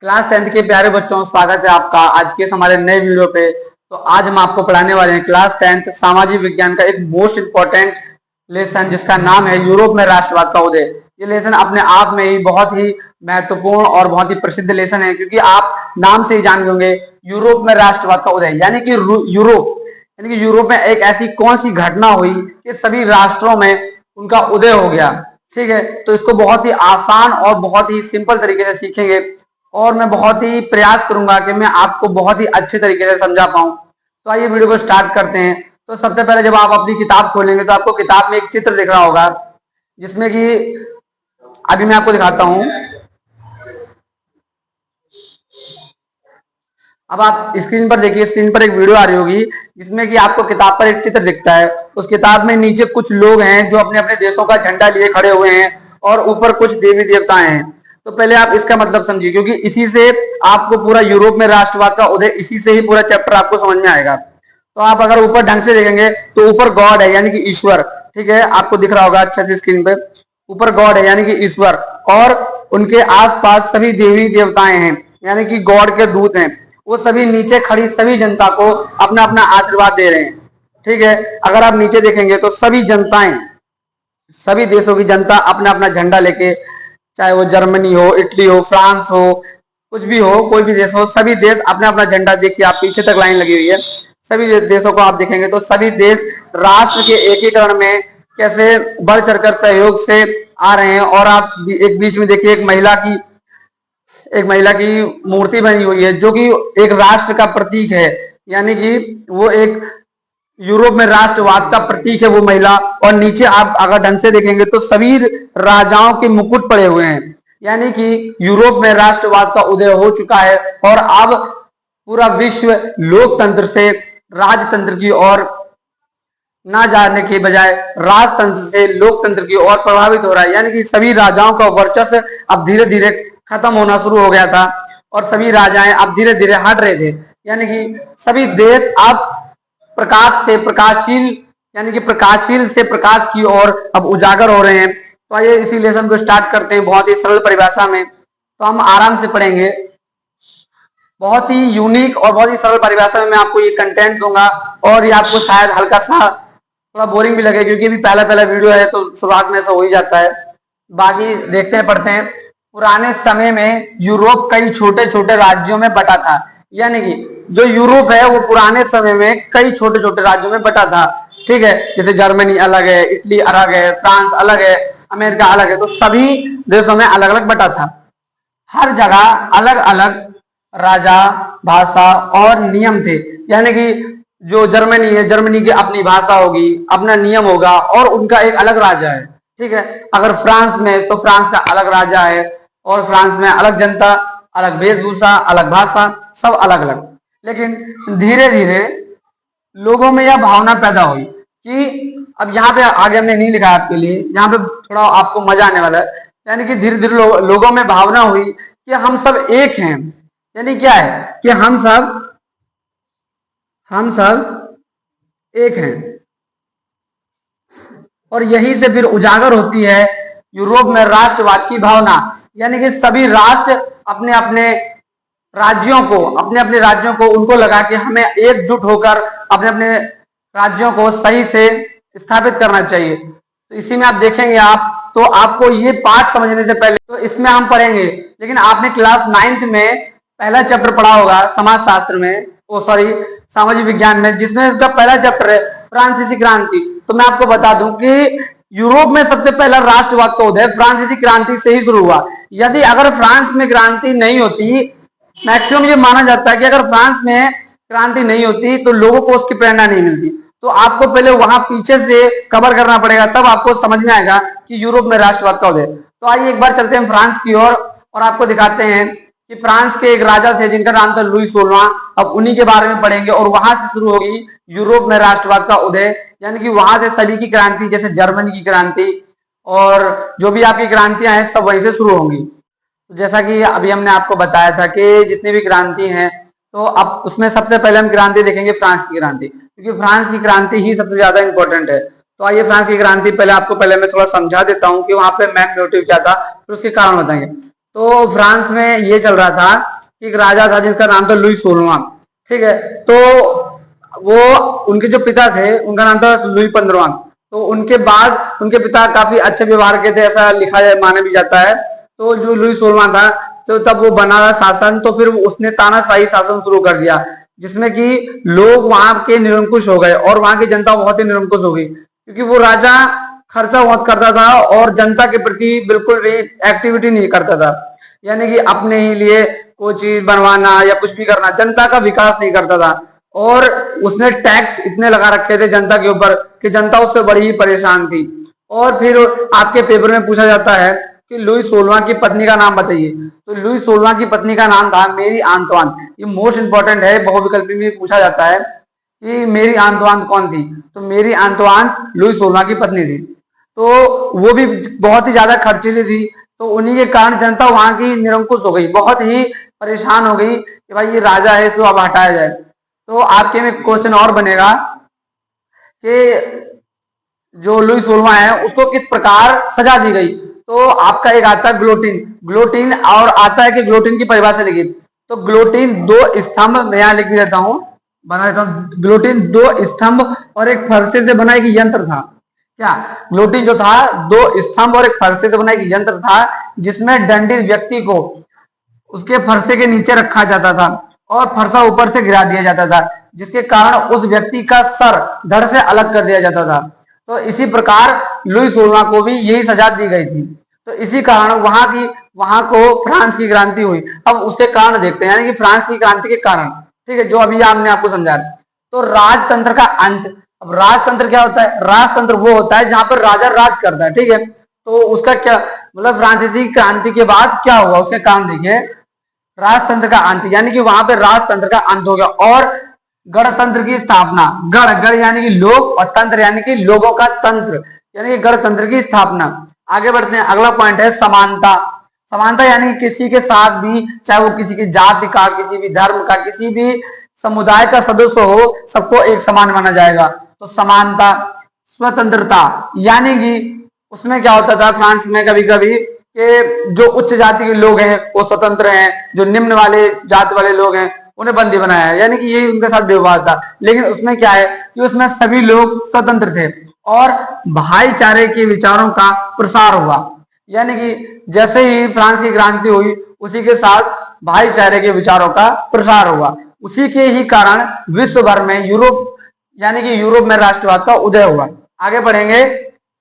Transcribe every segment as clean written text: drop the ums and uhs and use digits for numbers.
Class 10th के प्यारे बच्चों, स्वागत है आपका आज के हमारे नए वीडियो पे। तो आज हम आपको पढ़ाने वाले हैं क्लास 10th सामाजिक विज्ञान का एक मोस्ट इंपॉर्टेंट लेसन जिसका नाम है यूरोप में राष्ट्रवाद का उदय। ये लेसन अपने आप में ही बहुत ही महत्वपूर्ण और बहुत ही प्रसिद्ध लेसन है, क्योंकि आप नाम से ही जान होंगे यूरोप में राष्ट्रवाद का उदय यानी कि यूरोप में एक ऐसी कौन सी घटना हुई कि सभी राष्ट्रों में उनका उदय हो गया। ठीक है, तो इसको बहुत ही आसान और बहुत ही सिंपल तरीके से सीखेंगे और मैं बहुत ही प्रयास करूंगा कि मैं आपको बहुत ही अच्छे तरीके से समझा पाऊं। तो आइए वीडियो को स्टार्ट करते हैं। तो सबसे पहले जब आप अपनी किताब खोलेंगे तो आपको किताब में एक चित्र दिख रहा होगा, जिसमें कि अभी मैं आपको दिखाता हूं। अब आप स्क्रीन पर देखिए, स्क्रीन पर एक वीडियो आ रही होगी जिसमें कि आपको किताब पर एक चित्र दिखता है। उस किताब में नीचे कुछ लोग हैं जो अपने अपने देशों का झंडा लिए खड़े हुए हैं और ऊपर कुछ देवी देवताएं हैं। तो पहले आप इसका मतलब समझिए, क्योंकि इसी से आपको पूरा यूरोप में राष्ट्रवाद का उदय, इसी से ही पूरा चैप्टर आपको समझ में आएगा। तो आप अगर ऊपर ढंग से देखेंगे तो ऊपर गॉड है यानी कि ईश्वर। ठीक है, आपको दिख रहा होगा अच्छे से स्क्रीन पे, ऊपर गॉड है यानी कि ईश्वर और उनके आसपास सभी देवी देवताएं हैं यानी कि गॉड के दूत हैं। वो सभी नीचे खड़ी सभी जनता को अपना अपना आशीर्वाद दे रहे हैं। ठीक है, अगर आप नीचे देखेंगे तो सभी जनताएं, सभी देशों की जनता अपना अपना झंडा लेके, चाहे वो जर्मनी हो, इटली हो, फ्रांस हो, कुछ भी हो, कोई भी देश हो, सभी देश अपना अपना झंडा, देखिए आप पीछे तक लाइन लगी हुई है, सभी देशों को आप देखेंगे तो सभी देश राष्ट्र के एकीकरण में कैसे बढ़ चढ़कर सहयोग से आ रहे हैं। और आप एक बीच में देखिए एक महिला की मूर्ति बनी हुई है जो कि एक राष्ट्र का प्रतीक है, यानी कि वो एक यूरोप में राष्ट्रवाद का प्रतीक है वो महिला। और नीचे आप अगर ढंग से देखेंगे तो सभी राजाओं के मुकुट पड़े हुए हैं, यानी कि यूरोप में राष्ट्रवाद का उदय हो चुका है और अब पूरा विश्व लोकतंत्र से राजतंत्र की ओर ना जाने के बजाय राजतंत्र से लोकतंत्र की ओर प्रभावित हो रहा है। यानी कि सभी राजाओं का वर्चस्व अब धीरे धीरे खत्म होना शुरू हो गया था और सभी राजाएं अब धीरे धीरे हट रहे थे, यानी कि सभी देश अब प्रकाश से प्रकाशशील, यानी कि प्रकाशशील से प्रकाश की ओर अब उजागर हो रहे हैं। तो आइए इसी लेसन को स्टार्ट करते हैं बहुत ही सरल परिभाषा में। तो हम आराम से पढ़ेंगे, बहुत ही यूनिक और बहुत ही सरल परिभाषा में मैं आपको ये कंटेंट दूंगा और ये आपको शायद हल्का सा थोड़ा बोरिंग भी लगे, क्योंकि अभी पहला पहला वीडियो है तो शुरुआत में ऐसा हो ही जाता है। बाकी देखते हैं, पढ़ते हैं। पुराने समय में यूरोप कई छोटे छोटे राज्यों में बटा था, यानी कि जो यूरोप है वो पुराने समय में कई छोटे छोटे राज्यों में बटा था। ठीक है, जैसे जर्मनी अलग है, इटली अलग है, फ्रांस अलग है, अमेरिका अलग है, तो सभी देशों में अलग अलग बटा था। हर जगह अलग अलग राजा, भाषा और नियम थे, यानी कि जो जर्मनी है, जर्मनी की अपनी भाषा होगी, अपना नियम होगा और उनका एक अलग राजा है। ठीक है, अगर फ्रांस में तो फ्रांस का अलग राजा है और फ्रांस में अलग जनता, अलग वेशभूषा, अलग भाषा, सब अलग अलग। लेकिन धीरे धीरे लोगों में यह भावना पैदा हुई कि अब यहाँ पे आगे हमने नहीं लिखा आपके लिए, यहाँ पे थोड़ा आपको मजा आने वाला है। यानी कि धीरे धीरे लोगों में भावना हुई कि हम सब एक हैं, यानी क्या है कि हम सब एक हैं। और यही से फिर उजागर होती है यूरोप में राष्ट्रवाद की भावना, यानी कि सभी राष्ट्र अपने अपने राज्यों को उनको लगा कि हमें एकजुट होकर अपने अपने राज्यों को सही से स्थापित करना चाहिए। तो इसी में आप देखेंगे, आप तो आपको ये पाठ समझने से पहले तो इसमें हम पढ़ेंगे, लेकिन आपने क्लास 9th में पहला चैप्टर पढ़ा होगा समाज शास्त्र में, सामाजिक विज्ञान में, जिसमें उसका पहला चैप्टर है फ्रांसीसी क्रांति। तो मैं आपको बता दूं कि यूरोप में सबसे पहला राष्ट्रवाद का उदय फ्रांसीसी क्रांति से ही शुरू हुआ। यदि अगर फ्रांस में क्रांति नहीं होती, मैक्सिमम ये माना जाता है कि अगर फ्रांस में क्रांति नहीं होती तो लोगों को उसकी प्रेरणा नहीं मिलती। तो आपको पहले वहां पीछे से कवर करना पड़ेगा, तब आपको समझ में आएगा कि यूरोप में राष्ट्रवाद का उदय। तो आइए एक बार चलते हैं फ्रांस की ओर और आपको दिखाते हैं कि फ्रांस के एक राजा थे जिनका नाम था लुई 16। अब उन्हीं के बारे में पढ़ेंगे और वहां से शुरू होगी यूरोप में राष्ट्रवाद का उदय, यानी कि वहां से सभी की क्रांति, जैसे जर्मनी की क्रांति और जो भी आपकी क्रांतियां हैं सब वहीं से शुरू होंगी। जैसा कि अभी हमने आपको बताया था कि जितनी भी क्रांति हैं, तो अब उसमें सबसे पहले हम क्रांति देखेंगे फ्रांस की क्रांति, क्योंकि फ्रांस की क्रांति ही सबसे ज्यादा इंपॉर्टेंट है। तो आइए फ्रांस की क्रांति पहले मैं थोड़ा समझा देता हूँ कि वहां पे मेन मोटिव क्या था, फिर उसके कारण बताएंगे। तो फ्रांस में ये चल रहा था कि एक राजा था जिसका नाम था लुई 16वां। ठीक है, तो वो उनके जो पिता थे उनका नाम था लुई 15वां। तो उनके बाद उनके पिता काफी अच्छे व्यवहार के थे, ऐसा लिखा जाए, माना भी जाता है। तो जो लुई 16वां था, तो तब वो बना रहा शासन, तो फिर उसने तानाशाही शासन शुरू कर दिया, जिसमें कि लोग वहां के निरंकुश हो गए और वहां की जनता बहुत ही निरंकुश हो गई, क्योंकि वो राजा खर्चा बहुत करता था और जनता के प्रति बिल्कुल भी एक्टिविटी नहीं करता था। यानी कि अपने ही लिए कोई चीज बनवाना या कुछ भी करना, जनता का विकास नहीं करता था। और उसने टैक्स इतने लगा रखे थे जनता के ऊपर कि जनता उससे बड़ी ही परेशान थी। और फिर आपके पेपर में पूछा जाता है कि लुई 16वां की पत्नी का नाम बताइए। तो लुई 16वां की पत्नी का नाम था मेरी आंतवान। ये मोस्ट इंपॉर्टेंट है, बहुविकल्पी में पूछा जाता है कि मेरी आंतवान कौन थी। तो मेरी आंतवान लुई 16वां की पत्नी थी। तो वो भी बहुत ही ज्यादा खर्चीली थी, तो उन्हीं के कारण जनता वहां की निरंकुश हो गई, बहुत ही परेशान हो गई कि भाई ये राजा है, इसको अब हटाया जाए। तो आपके में क्वेश्चन और बनेगा कि जो लुई 16वां है उसको किस प्रकार सजा दी गई। तो आपका एक आता है ग्लोटिन। ग्लोटिन और आता है कि ग्लोटिन की परिभाषा लिखी। तो ग्लोटिन दो स्तंभ, मैं यहाँ लिख देता हूँ, बना देता हूँ। ग्लोटिन दो स्तंभ और एक फरसे से बना एक यंत्र था। क्या ग्लोटिन जो था दो स्तंभ और एक फरसे से बना एक यंत्र था, जिसमें दंडित व्यक्ति को उसके फरसे के नीचे रखा जाता था और फरसा ऊपर से गिरा दिया जाता था, जिसके कारण उस व्यक्ति का सर धड़ से अलग कर दिया जाता था। तो इसी प्रकार लुई 16वां को भी यही सजा दी गई थी। तो इसी कारण वहां को फ्रांस की क्रांति हुई। अब उसके कारण देखते हैं, यानी कि फ्रांस की क्रांति के कारण, ठीक है, जो अभी हमने आपको समझा। तो राजतंत्र का अंत। अब राजतंत्र क्या होता है? राजतंत्र वो होता है जहां पर राजा राज करता है, ठीक है। तो उसका क्या मतलब, फ्रांसीसी क्रांति के बाद क्या हुआ उसके कारण देखिए। राजतंत्र का अंत, यानी कि वहां पे राजतंत्र का अंत हो गया और गणतंत्र की स्थापना। गण यानी कि लोग और तंत्र यानी कि लोगों का तंत्र, यानी कि गणतंत्र की स्थापना। आगे बढ़ते हैं, अगला पॉइंट है समानता। समानता यानी कि किसी के साथ भी, चाहे वो किसी की जाति का, किसी भी धर्म का, किसी भी समुदाय का सदस्य हो, सबको एक समान माना जाएगा। तो समानता। स्वतंत्रता यानी कि उसमें क्या होता था फ्रांस में कभी कभी कि जो उच्च जाति के लोग हैं वो स्वतंत्र हैं, जो निम्न वाले जाति वाले लोग हैं उन्हें बंदी बनाया है, यानी कि यही उनके साथ व्यवहार था। लेकिन उसमें क्या है कि उसमें सभी लोग स्वतंत्र थे और भाईचारे के विचारों का प्रसार हुआ। यानी कि जैसे ही फ्रांस की क्रांति हुई उसी के साथ भाईचारे के विचारों का प्रसार हुआ। उसी के ही कारण विश्व भर में यूरोप, यानी कि यूरोप में राष्ट्रवाद का उदय हुआ। आगे बढ़ेंगे,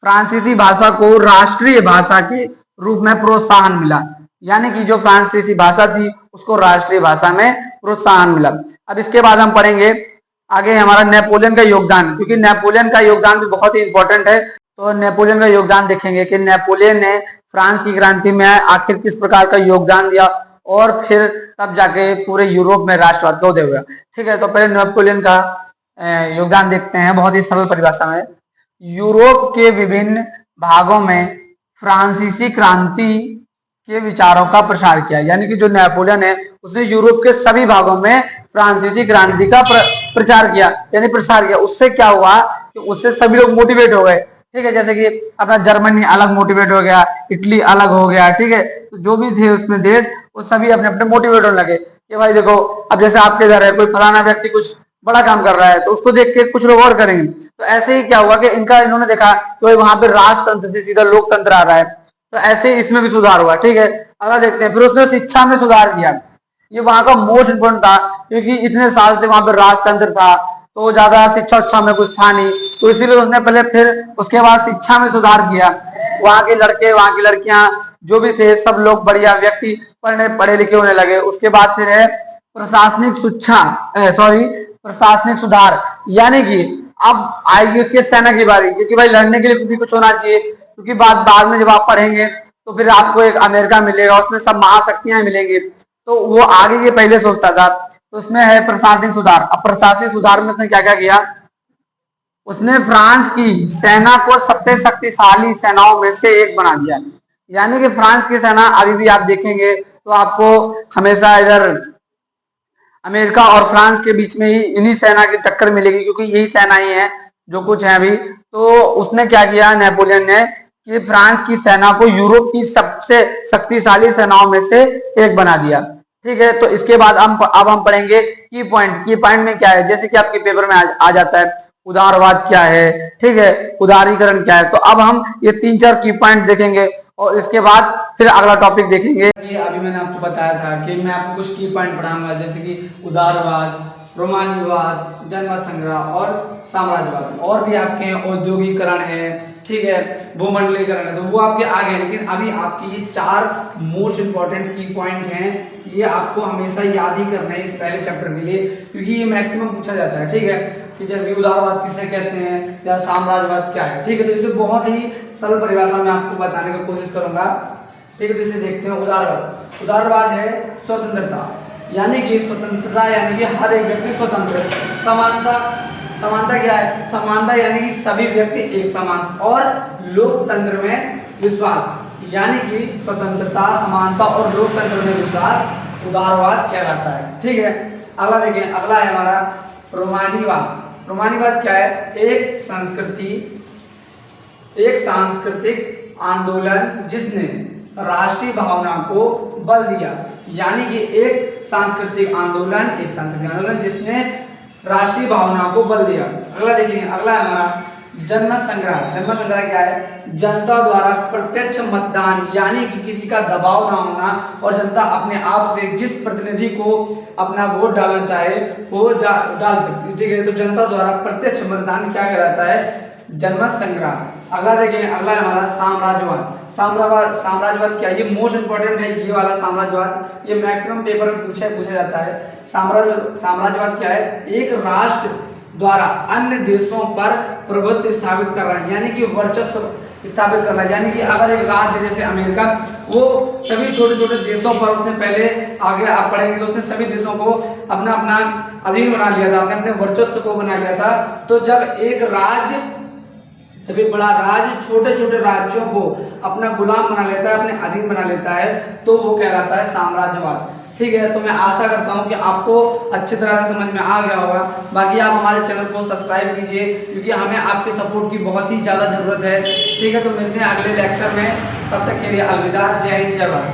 फ्रांसीसी भाषा को राष्ट्रीय भाषा के रूप में प्रोत्साहन मिला, यानी कि जो फ्रांसीसी भाषा थी उसको राष्ट्रीय भाषा में प्रोत्साहन मिला। अब इसके बाद हम पढ़ेंगे आगे हमारा नेपोलियन का योगदान, क्योंकि नेपोलियन का योगदान भी बहुत ही इंपॉर्टेंट है। तो नेपोलियन का योगदान देखेंगे कि नेपोलियन ने फ्रांस की क्रांति में आखिर किस प्रकार का योगदान दिया और फिर तब जाके पूरे यूरोप में राष्ट्रवाद का उदय हुआ। ठीक है, तो पहले नेपोलियन का योगदान देखते हैं बहुत ही सरल परिभाषा में। यूरोप के विभिन्न भागों में फ्रांसीसी क्रांति के विचारों का प्रसार किया, यानी कि जो नेपोलियन है उसने यूरोप के सभी भागों में फ्रांसीसी क्रांति का प्रचार किया, यानी प्रसार किया। उससे क्या हुआ कि उससे सभी लोग मोटिवेट हो गए। ठीक है, जैसे कि अपना जर्मनी अलग मोटिवेट हो गया, इटली अलग हो गया, ठीक है। तो जो भी थे उसमें देश, वो सभी अपने अपने मोटिवेट होने लगे कि भाई देखो, अब जैसे आपके इधर है कोई फलाना व्यक्ति कुछ बड़ा काम कर रहा है तो उसको देख के कुछ लोग और करेंगे। तो ऐसे ही क्या हुआ कि इन्होंने देखा कि वहां पे राजतंत्र से सीधा लोकतंत्र आ रहा है, तो ऐसे इसमें भी सुधार हुआ। ठीक है, अगला देखते हैं। फिर उसने शिक्षा में सुधार किया। ये वहां का मोस्ट इंपोर्टेंट था, क्योंकि इतने साल से वहां पर राजतंत्र था तो ज्यादा शिक्षा उच्छा में कुछ था नहीं, तो इसीलिए उसने पहले फिर उसके बाद शिक्षा में सुधार किया। वहां के लड़के, वहां की लड़कियां जो भी थे सब लोग बढ़िया व्यक्ति पढ़े लिखे होने लगे। उसके बाद फिर है प्रशासनिक प्रशासनिक सुधार, यानी कि अब आएगी उसके सेना की बारी, क्योंकि भाई लड़ने के लिए भी कुछ होना चाहिए। क्योंकि बाद में जब आप पढ़ेंगे तो फिर आपको एक अमेरिका मिलेगा, उसमें सब महाशक्तियां मिलेंगी, तो वो आगे ये पहले सोचता था। तो उसमें है प्रशासनिक सुधार। अब प्रशासनिक सुधार में उसने क्या क्या किया, उसने फ्रांस की सेना को सबसे शक्तिशाली सेनाओं में से एक बना दिया। यानी कि फ्रांस की सेना अभी भी आप देखेंगे तो आपको हमेशा इधर अमेरिका और फ्रांस के बीच में ही इन्हीं सेना की टक्कर मिलेगी, क्योंकि यही सेनाएं हैं जो कुछ है अभी। तो उसने क्या किया नेपोलियन ने कि फ्रांस की सेना को यूरोप की सबसे शक्तिशाली सेनाओं में से एक बना दिया। ठीक है, तो इसके बाद अब हम पढ़ेंगे की पॉइंट। की पॉइंट में क्या है, जैसे कि आपके पेपर में आ जाता है उदारवाद क्या है, ठीक है, उदारीकरण क्या है। तो अब हम ये 3-4 की पॉइंट देखेंगे और इसके बाद फिर अगला टॉपिक देखेंगे। अभी मैंने आपको बताया था कि मैं आपको कुछ की पॉइंट पढ़ाऊंगा, जैसे कि उदारवाद, रोमानीवाद, जन्म संग्रह और साम्राज्यवाद। और भी आपके औद्योगिकरण है, ठीक है, भूमंडलीकरण है, तो वो आपके आगे हैं। लेकिन अभी आपकी ये 4 मोस्ट इंपॉर्टेंट की पॉइंट हैं, ये आपको हमेशा याद ही करना है इस पहले चैप्टर के लिए, क्योंकि ये मैक्सिमम पूछा जाता है। ठीक है, कि जैसे कि उदारवाद किसे कहते हैं या साम्राज्यवाद क्या है। ठीक है, तो इसे बहुत ही सरल परिभाषा में आपको बताने की कोशिश करूंगा। ठीक है, तो इसे देखते हैं। उदारवाद, उदारवाद है स्वतंत्रता, यानी कि स्वतंत्रता यानी कि हर एक व्यक्ति स्वतंत्र। समानता, समानता क्या है, समानता यानी कि सभी व्यक्ति एक समान। और लोकतंत्र में विश्वास, यानी कि स्वतंत्रता, समानता और लोकतंत्र में विश्वास उदारवाद कहलाता है। ठीक है, अगला देखें, अगला है हमारा रोमानीवाद। रोमानीवाद क्या है, एक सांस्कृतिक आंदोलन जिसने राष्ट्रीय भावना को बल दिया, यानी कि एक सांस्कृतिक आंदोलन जिसने राष्ट्रीय भावना को बल दिया। अगला देखेंगे, अगला है हमारा जन्म संग्रह। जन्म संग्रह क्या है, जनता द्वारा प्रत्यक्ष मतदान, यानी कि किसी का दबाव ना होना और जनता अपने आप से जिस प्रतिनिधि को अपना वोट डालना चाहे वो डाल सकती है। ठीक है, तो जनता द्वारा प्रत्यक्ष मतदान क्या कहलाता है, जन्म संग्रह। अगला देखें, अगला है हमारा साम्राज्यवाद। साम्राज्यवाद क्या है, ये मोस्ट इंपोर्टेंट है ये वाला साम्राज्यवाद, ये मैक्सिमम पेपर में पूछा जाता है। साम्राज्यवाद क्या है, एक राष्ट्र द्वारा अन्य देशों पर प्रभुत्व स्थापित कर रहा है, यानी कि वर्चस्व स्थापित कर रहा है। यानी कि अगर एक राज्य जैसे अमेरिका, वो सभी छोटे छोटे देशों पर उसने पहले, आगे आप पढ़ेंगे तो उसने सभी देशों को अपना अपना अधीन बना लिया था, अपने अपने वर्चस्व को बना लिया था। तो जब एक बड़ा राज्य छोटे छोटे राज्यों को अपना गुलाम बना लेता है, अपने अधीन बना लेता है, तो वो कहलाता है साम्राज्यवाद। ठीक है, तो मैं आशा करता हूं कि आपको अच्छी तरह से समझ में आ गया होगा। बाकी आप हमारे चैनल को सब्सक्राइब कीजिए, क्योंकि हमें आपके सपोर्ट की बहुत ही ज़्यादा ज़रूरत है। ठीक है, तो मिलते हैं अगले लेक्चर में, तब तक के लिए अलविदा। जय हिंद, जय भारत।